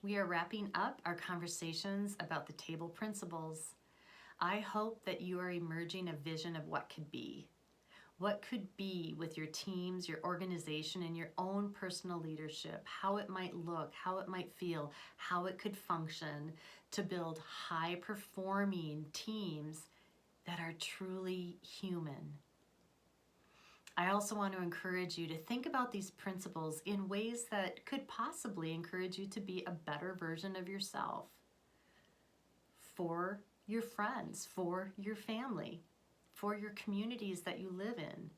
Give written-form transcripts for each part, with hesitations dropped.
we are wrapping up our conversations about the table principles. I hope that you are emerging a vision of what could be. What could be with your teams, your organization, and your own personal leadership, how it might look, how it might feel, how it could function to build high-performing teams that are truly human. I also want to encourage you to think about these principles in ways that could possibly encourage you to be a better version of yourself for your friends, for your family, for your communities that you live in,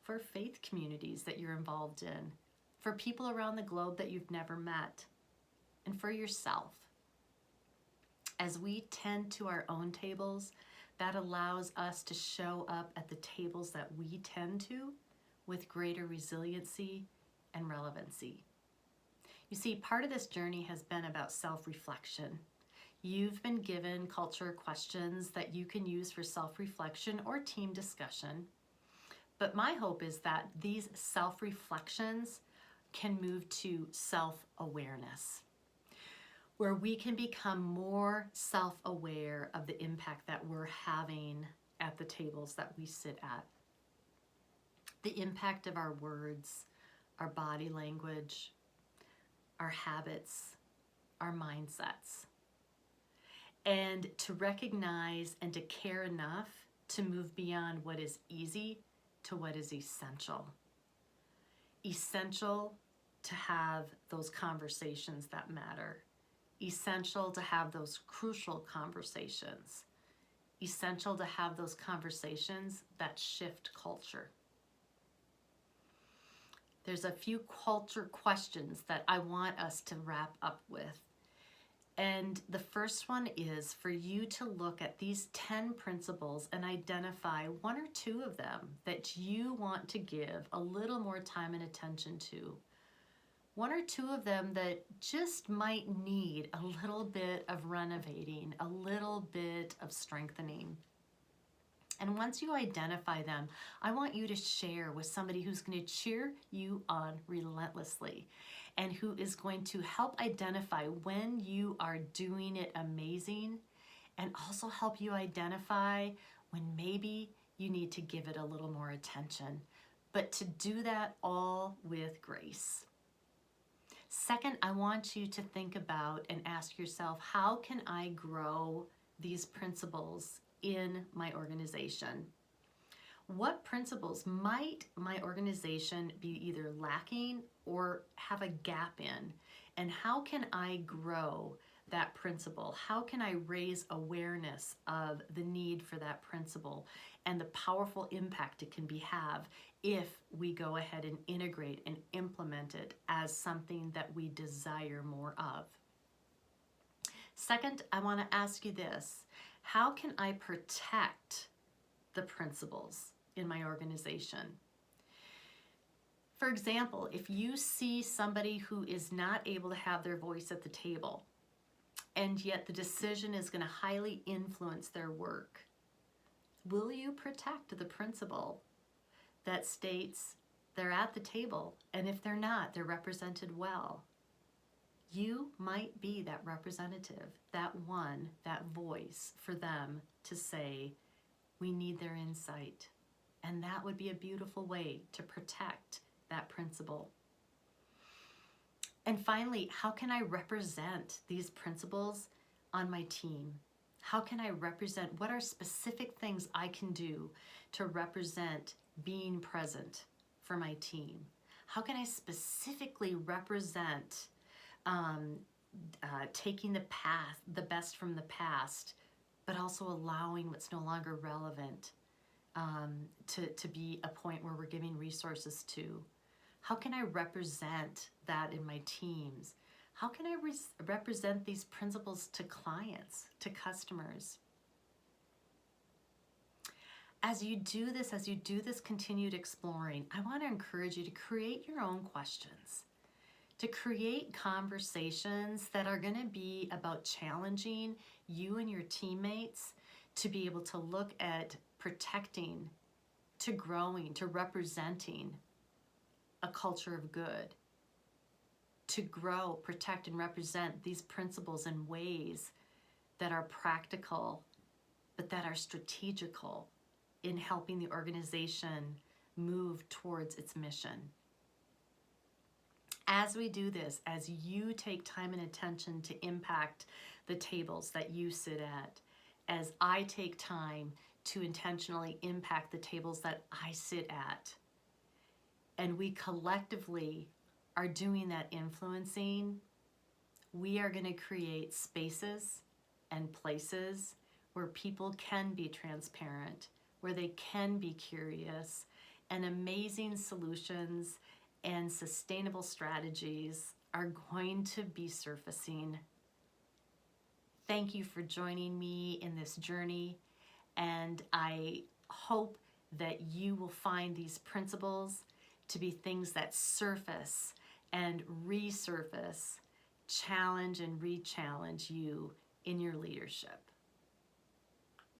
for faith communities that you're involved in, for people around the globe that you've never met, and for yourself. As we tend to our own tables, that allows us to show up at the tables that we tend to with greater resiliency and relevancy. You see, part of this journey has been about self-reflection. You've been given culture questions that you can use for self-reflection or team discussion. But my hope is that these self-reflections can move to self-awareness, where we can become more self-aware of the impact that we're having at the tables that we sit at. The impact of our words, our body language, our habits, our mindsets. And to recognize and to care enough to move beyond what is easy to what is essential. Essential to have those conversations that matter. Essential to have those crucial conversations. Essential to have those conversations that shift culture. There's a few culture questions that I want us to wrap up with. And the first one is for you to look at these 10 principles and identify one or two of them that you want to give a little more time and attention to. One or two of them that just might need a little bit of renovating, a little bit of strengthening. And once you identify them, I want you to share with somebody who's going to cheer you on relentlessly and who is going to help identify when you are doing it amazing and also help you identify when maybe you need to give it a little more attention, but to do that all with grace. Second, I want you to think about and ask yourself, how can I grow these principles in my organization? What principles might my organization be either lacking or have a gap in? And how can I grow that principle? How can I raise awareness of the need for that principle and the powerful impact it can have if we go ahead and integrate and implement it as something that we desire more of? Second, I want to ask you this. How can I protect the principles in my organization? For example, if you see somebody who is not able to have their voice at the table, and yet the decision is going to highly influence their work, will you protect the principle that states they're at the table, and if they're not, they're represented well? You might be that representative, that one, that voice for them to say, we need their insight. And that would be a beautiful way to protect that principle. And finally, how can I represent these principles on my team? How can I represent, what are specific things I can do to represent being present for my team? How can I specifically represent taking the best from the past, but also allowing what's no longer relevant to be a point where we're giving resources to? How can I represent that in my teams? How can I represent these principles to clients, to customers? As you do this continued exploring, I want to encourage you to create your own questions, to create conversations that are going to be about challenging you and your teammates to be able to look at protecting, to growing, to representing a culture of good. to grow, protect, and represent these principles in ways that are practical, but that are strategical in helping the organization move towards its mission. As we do this, as you take time and attention to impact the tables that you sit at, as I take time to intentionally impact the tables that I sit at, and we collectively are doing that influencing, we are going to create spaces and places where people can be transparent, where they can be curious, and amazing solutions and sustainable strategies are going to be surfacing. Thank you for joining me in this journey, and I hope that you will find these principles to be things that surface and resurface, challenge and re-challenge you in your leadership.